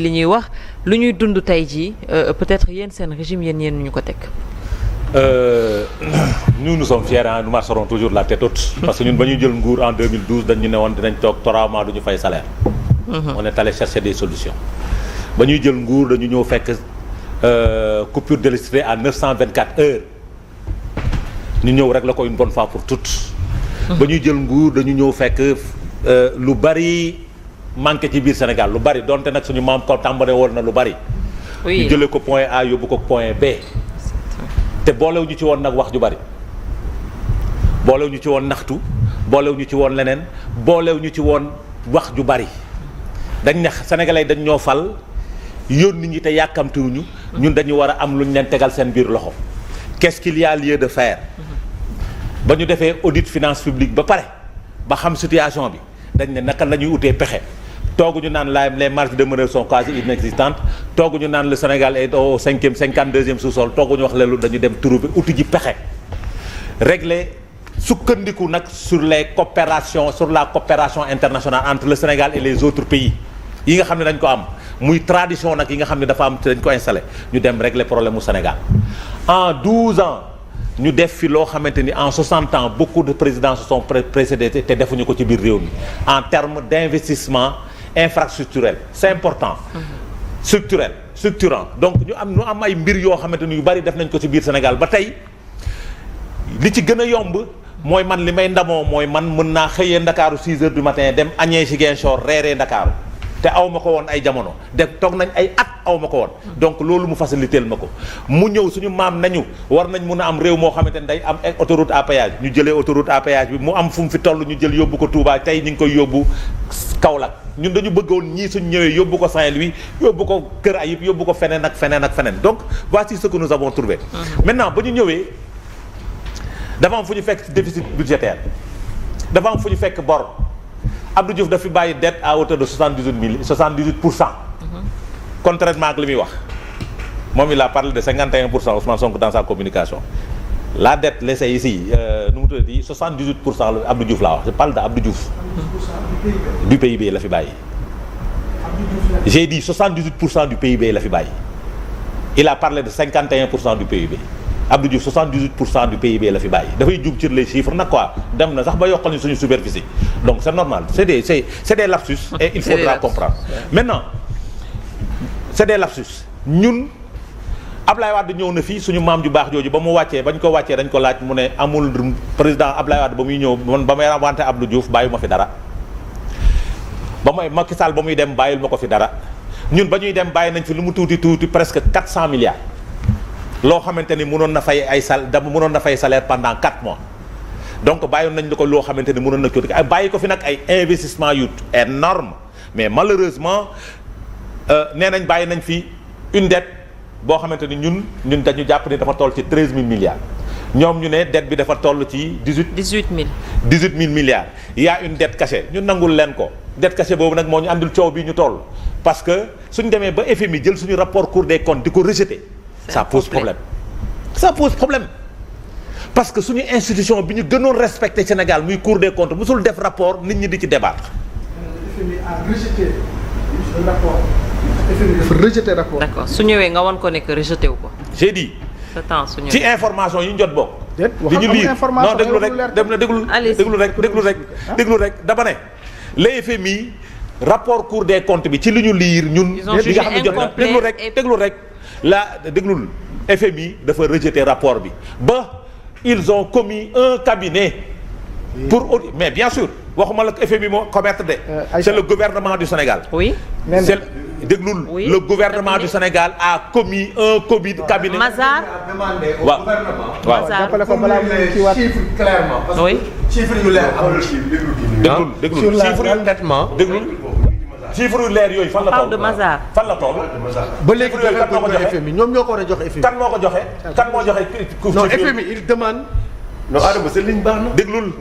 li ñuy wax lu ñuy dund tey jii peut-être yéen seen régime yéen ñu ko teg. nous sommes fiers nous marcherons toujours la tête haute. parce que ñun ba ñuy jël nguur en 2012 dañu ne woon dinañ toog 3 mois du ñu fay salaire. on est allé chercher des solutions. ba ñuy jël nguur dañu ñëw fekk coupure d'électricité à 924 heures ñu ñëw rek la ko une bonne fois pour toutes. ba ñuy jël nguur dañu ñëw fekk lu bari manqué ci biir Sénégal lu bari donte nag suñu maam ko tàmbale woon na lu bari. ñu jëlee ko point A yóbbu ko point B. te boolew ñu ci woon nag wax ju bari boolew ñu ci woon naxtu boolew ñu ci woon leneen boolew ñu ci woon wax ju bari dañ ne sénégalais dañ ñoo fal yónni ñi te yàkkamtiwuñu ñun dañu war a am lu ñu leen tegal seen biir loxo qu'est-ce qu'il y a lieu de faire ba ñu defee audit finance publique ba pare ba xam situation bi dañ ne naka la ñuy utee pexe tooguñu naan les marges de manœuvre sont quasi inexistantes tooguñu naan le Sénégal est au 52e sous-sol tooguñu wax leelu dañu dem trouver outil ji pexe régler sukkandiku nag sur la coopération internationale entre le Sénégal et les autres pays yi nga xam ne dañ ko am muy tradition nag yi nga xam ne dafa am dañ ko installé ñu dem régler problème mu Sénégal en 12 ans ñu def fi loo xamante ni en 60 ans beaucoup de présidents se sont précédés te defuñu ko ci biir réew mi en termes d'investissement infrastructurel c'est important structurant donc ñu am ay mbir yoo xamante ni yu bari def nañ ko ci biir Sénégal ba tey li ci gën a yomb mooy man li may ndamoo mooy man mën naa xëyee Ndakaaru 6 heures du matin dem añee Ziguinchor reeree Ndakaaru te aw ma ko woon ay jamono def toog nañ ay at aw ma ko woon donc loolu mu faciliteel ma ko mu ñëw suñu maam nañu war nañ mun a am réew moo xamante ne day am autoroute à péage ñu jëlee autoroute à péage bi mu am fu mu fi toll ñu jël yóbbu ko Touba tey ñu ngi koy yóbbu Kaolack ñun dañu bëggoon ñii suñ ñëwee yóbbu ko Saint-Louis yóbbu ko Kër Ayib yóbbu ko feneen ak feneen ak feneen donc voici ce que nous avons trouvé maintenant ba ñu ñëwee dafa am fu ñu fekk déficit budgétaire dafa am fu ñu fekk bor Abdou Diouf daf fi bàyyi dette à hauteur de 78%. Contrairement ak li muy wax moom il a parlé de 51% Ousmane Sonko dans sa communication la dette laissée ici nu mu tuddati 78% la Abdou Diouf laa wax je parle de Abdou Diouf. du PIB la fi bàyyi. j'ai dit 78% du PIB la fi bàyyi il a parlé de 51% du PIB. Abdou Diouf 78% du PIB la fi bàyyi dafay jug ci les chiffres nag quoi dem na sax ba yokkal ñu suñu superficie donc c'est normal c'est des lapsus et il faudra comprendre maintenant c'est des lapsus ñun Ablaye Wade ñëw na fii suñu maam ju baax jooju ba mu wàccee bañ ko wàccee dañ ko laaj mu ne amul président Ablaye Wade ba muy ñëw man ba may wante Abdou Diouf bàyyi ma fi dara ba may Macky Sall ba muy dem bàyyil ma ko fi dara ñun ba ñuy dem bàyyi nañ fi lu mu tuuti presque 400 milliards loo xamante ni mënoon na fay mënoon na fay salaire pendant 4 mois donc bàyyoon nañ la ko loo xamante ni mënoon na ko bàyyi ko fi nag ay investissement yu énorme mais malheureusement nee nañ bàyyi nañ fi une dette boo xamante ni ñun dañu jàpp ni dafa toll ci 13 000 milliards ñoom ñu ne dette bi dafa toll ci 18 000 milliards il y a une dette cachée ñun nangul leen ko dette cachée boobu nag moo ñu àndul coow bi ñu toll parce que suñ demee ba FMI jël suñu rapport Cour des comptes di ko rejeter ça pose problème parce que suñu institution bi ñu gënoon respecté Sénégal muy Cour des comptes musul def rapport nit ñi di ci débattre. FMI a rejeté le rapport. FMI dafa rejeté rapport. d'accord su ñëwee nga wan ko ne que rejeté wu ko. j'ai dit. ci information yi ñu jot bokk. di ñu lire non déglu rek dem na déglu rek dama ne le FMI rapport Cour des comptes bi ci li ñu lire ñun. li nga xam ne jot na déglu rek. la déglul FMI dafa rejeter rapport bi ba ils ont commis un cabinet pour audit mais bien sûr waxuma la FMI moo commettre de c'est le gouvernement du Sénégal c'est déglul le gouvernement du Sénégal a commis un cabinet Mazar waaw chiffre clairement parce que chiffre yu leer amul déglul chiffre yu leer yooyu fan la toll fan la toll ba léegi kan moo ko joxe FMI ñoom ñoo ko war a joxe FMI kan moo ko joxe non FMI il demande non Adama sa ligne baax na déglul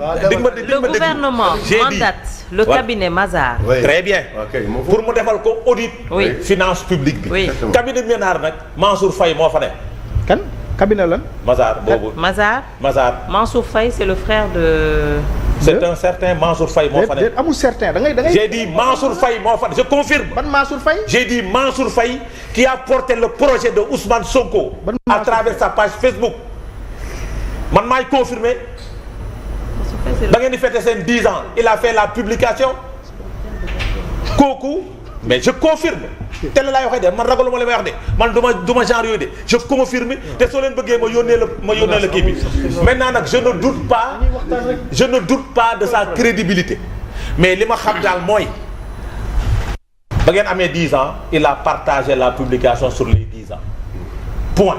le gouvernement mandate le cabinet Mazar très bien pour mu defal ko audit finance publique bi cabinet Ménard nag Mansour Faye moo fa ne kan cabinet lan Mazar boobu Mazar Mansour Faye c'est le frère de c'est un certain Mansour Faye moo fa ne. amul certain da ngay. j'ai dit Mansour Faye moo fa ne je confirme. ban Mansour Faye. j'ai dit Mansour Faye qui a porté le projet de Ousmane Sonko. à travers sa page Facebook. man maay confirmer. da ngeen di fêter seen 10 ans il a fait la publication. kooku mais je confirme. télé laay waxee de man ragaluma li may wax de man du ma genre yooyu de je confirme te soo leen bëggee ma yónnee la kii bi maintenant nag je ne doute pas de sa crédibilité mais li ma xam daal mooy ba ngeen amee 10 ans il a partagé la publication sur les 10 ans point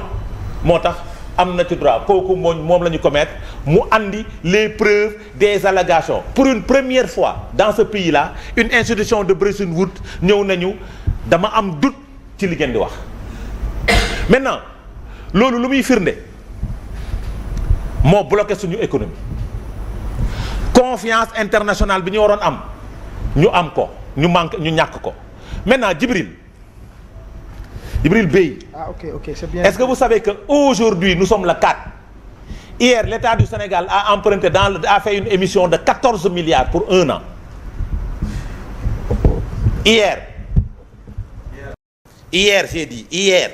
moo tax am na ci droit kooku moom la ñu commettre mu andi les preuves des allégations pour une première fois dans ce pays là une institution de Bretton Woods ñëw nañu dama am doute ci li ngeen di wax maintenant loolu lu muy firnde moo bloqué suñu économie confiance internationale bi ñu waroon am ñu am ko ñu ñàkk ko maintenant Djibril Bey. Ah ok, c'est bien. Est-ce que vous savez que aujourd'hui nous sommes le 4. Hier l'État du Sénégal a emprunté a fait une émission de 14 milliards pour 1 an. Hier j'ai dit hier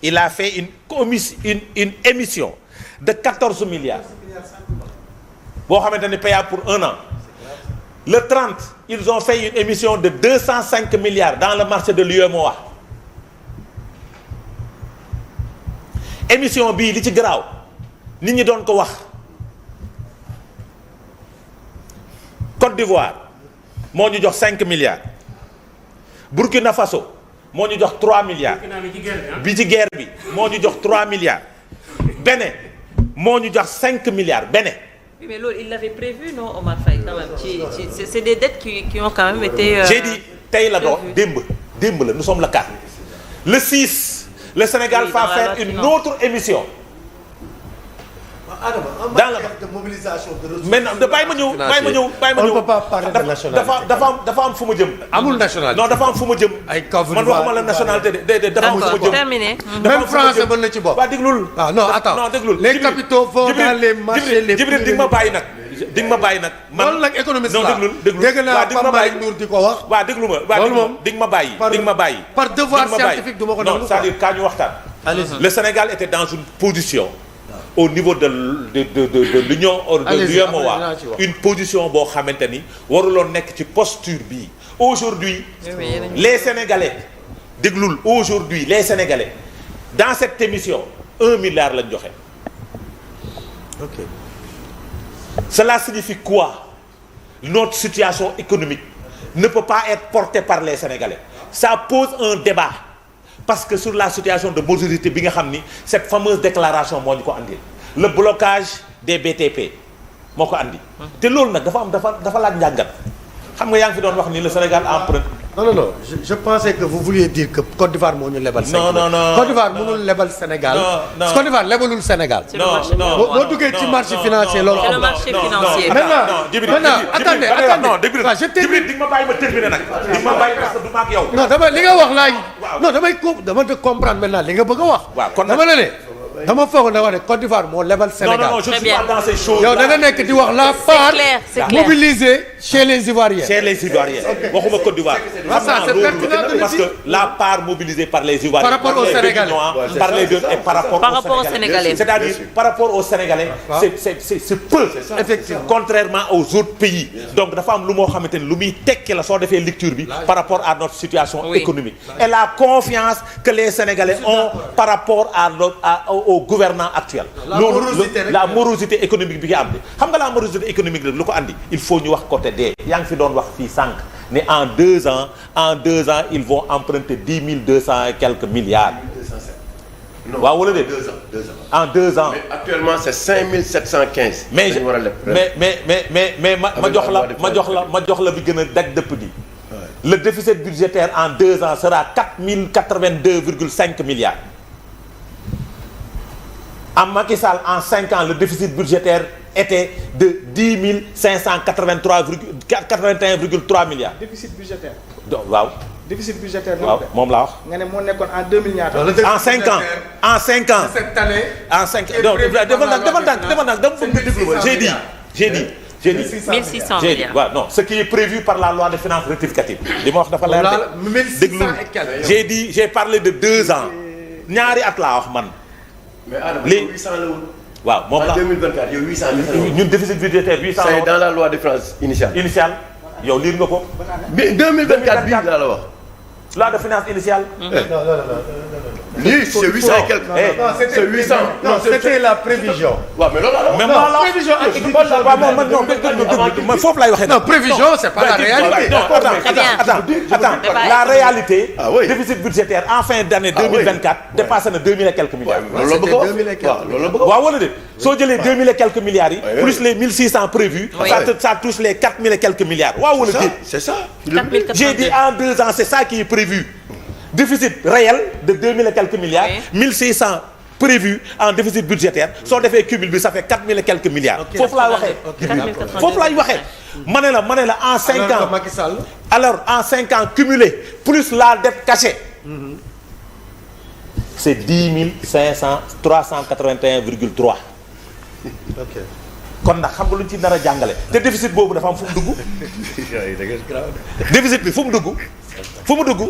il a fait une émission de 14 milliards. boo xamante ni payable pour 1 an. Le 30 ils ont fait une émission de 205 milliards dans le marché de l'UEMOA. émission bii li ci garaaw nit ñi doon ko wax Côte d'Ivoire moo ñu jox 5 milliards Burkina Faso moo ñu jox 3 milliards bi ci guerre bi moo ñu jox 3 milliards Bénin moo ñu jox 5 milliards Bénin. Oui, mais loolu il l'avait prévu non Omar Faye quand même c'est des dettes qui ont quand même été. J'ai dit tey la doon démb la nous sommes le 4 le 6. Le Sénégal va faire une autre émission. dans la de mobilisation de ressources. mais bàyyi ma ñëw. on ne peut pas parler de nationalité. dafa am fu ma jëm. amul nationalité non dafa am fu ma jëm. ay Côte man waxuma la nationalité de dafa am fu ma jëm. terminé. même français mën na ci bopp. waa déglul. ah non attends non déglul. les capitaux vont dans les marchés les Jibril di nga ma bàyyi nag. di nga ma bàyyi nag. loolu nag économiste la non déglul dégg naa Pape Malick Ndour di ko wax. waa déglu ma waa di nga ma bàyyi. di nga ma bàyyi. par devoir scientifique du ma ko non c'est-à-dire kaa ñu waxtaan. le Sénégal était dans une position. au niveau de l'Union de l'UEMOA une position boo xamante ni waruloon nekk ci posture bii aujourd'hui les Sénégalais déglul aujourd'hui les Sénégalais dans cette émission 1 milliard lañ joxe. ok cela signifie quoi? Notre situation économique ne peut pas être portée par les Sénégalais. Ça pose un débat parce que sur la situation de morosité bi nga xam ni cette fameuse déclaration moo ñu ko andi le blocage des BTP moo ko andi. te loolu nag dafa laaj njàngat xam nga yaa ngi fi doon wax ni le Sénégal emprunte. non je pensais que vous vouliez dire que Côte d'Ivoire moo ñu lebal. non Côte d'Ivoire mënul lebal Sénégal. non Côte d'Ivoire lebalul Sénégal. non boo duggee ci marché financier loolu c'est le marché financier. maintenant attendez Djibril di nga ma bàyyi ma terminer nag. di nga ma bàyyi parce que du ma ak yow. non dama li nga wax laaj. non dama de comprendre maintenant li nga bëgg a wax. waaw kon dama ne dama foog na wax ne Côte d'Ivoire moo lebal Sénégal. non je suis pas dans ces choses. yow da nga nekk di wax la part mobilisée chez les Ivoiriens. waxuma Côte d'Ivoire. parce que la part mobilisée par les Ivoiriens. par rapport aux Sénégalais par les deux et par rapport aux Sénégalais. c'est-à-dire par rapport aux Sénégalais. c'est peu. effectivement contrairement aux autres pays. donc dafa am lu moo xamante ni lu muy tekki la soo defee lecture bi par rapport à notre situation économique. et la confiance que les Sénégalais ont par rapport au gouvernement actuel. la morosité économique bi nga am de xam nga la morosité économique la lu ko andi il faut ñu wax côté dee. yaa ngi fi doon wax fii sànq ne en 2 ans ils vont emprunter 10 200 et quelques milliards. waaw wala déet 2 ans. en 2 ans. mais actuellement c'est 5715. mais ma jox la bi gën a daj dëpp gi. le déficit budgétaire en 2 ans sera 4082,5 milliards. En Macky Sall en 5 ans le déficit budgétaire était de 10 583,81,3 milliards. déficit budgétaire. donc waaw. déficit budgétaire. waaw moom laa wax. nga ne moo nekkoon en 2000 ñaata. en 5 ans en 5 ans. cette année. en 5 ans donc dafa nag dama bëgg nga déglu ma j'ai j'ai dit 1600 j'ai dit milliards. waaw non ce qui est prévu par la loi de finances rectificative li ma wax dafa leer de 1600 et quelques. j'ai parlé de 2 ans ñaari at laa wax man mais Adama Les- 800 la woon. waaw moom en la 2024 yow 800 la woon. ñun déficit budgétaire 800 c'est dans la loi de finances initiale. initial yow liir nga ko mais 2024 bii laa la wax. loi de finance initiale lii c'est 800 et quelques. c'est 800. Non, c'était la prévision. waaw mais loolu la wax. même Non, la prévision ak waaw man non man foofu laay waxee Non, prévision, c'est pas la réalité. non Très bien. attends Débat la réalité Ah oui. déficit budgétaire en fin d'année Ah oui. 2024 dépassé na 2000 et quelques milliards loolu la bëgg a wax. 2000 et quelques. waaw loolu la bëgg a wax. waaw wala déet soo jëlee 2000 et quelques milliards yi Oui, plus les 1600 prévus Oui. ça touche les 4000 et quelques milliards waaw wala déet c'est ça. 4400. j'ai dit en 2 ans c'est ça qui est prévu déficit réel de 2000 et quelques milliards Oui. 1600 prévu en déficit budgétaire soo defee cumul bi ça fait 4000 et quelques milliards foofu laay waxee 4400. foofu laay waxee ma ne la en 5 Alors que ans Macky Sall. alors en 5 ans cumulé plus la dette cachée c'est 10 500 381,3 Ok. kon nag xam nga lu ñu ci nar a jàngale te déficit boobu dafa am fu mu dugg déficit bi fu mu dugg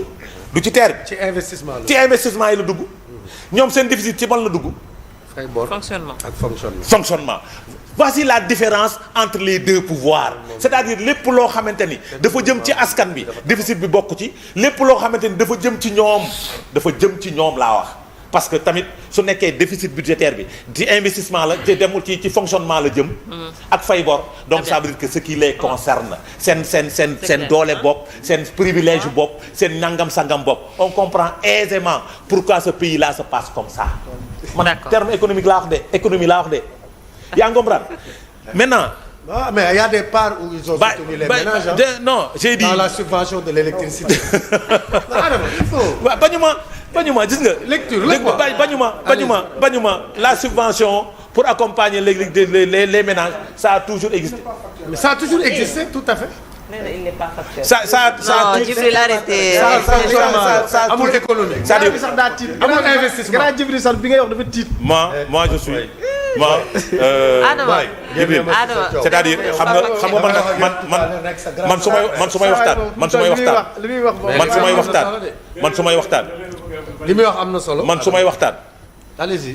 du ci terre bi ci investissement la. ci investissement yi la dugg ñoom seen déficit ci man la dugg fay bor Fonctionnement. ak fonctionnement. fonctionnement voici la différence entre les deux pouvoirs c'est-à-dire lépp loo xamante ni dafa jëm ci askan bi déficit bi bokk ci lépp loo xamante ni dafa jëm ci ñoom laa wax parce que tamit su nekkee déficit budgétaire bi ci investissement la te demul ci fonctionnement la jëm ak fay bor donc ça veut dire que ce qui les concerne seen doole bopp seen privilège bopp seen nangam sangam bopp on comprend aisément pourquoi ce pays là se passe comme ça man D'accord. terme économique laa wax de économie laa wax de yaa ngi comprendre maintenant Ah, mais il y a des parts où ils ont soutenu les ménages. Hein, non j'ai dit dans la subvention de l'électricité. Non, Adama, il faut. waaw bañuma gis nga Lecture la quoi. bañuma la subvention pour accompagner les ménages ça a toujours existé Mais ça a toujours existé, tout à fait. Nee na il n'est pas factuel. ça Non, Djibril arrêté. ça amul économie. c'est-à-dire bi sax daa tiit. Amul investissement. Grand Djibril sax bi ngay wax dafa tiit. moi je suis moi Adama. Djibril Adama. c'est-à-dire xam nga man su may waxtaan man su may waxtaan li muy wax moom. man su may waxtaan Li muy wax am na solo. man su may waxtaan Allez-y.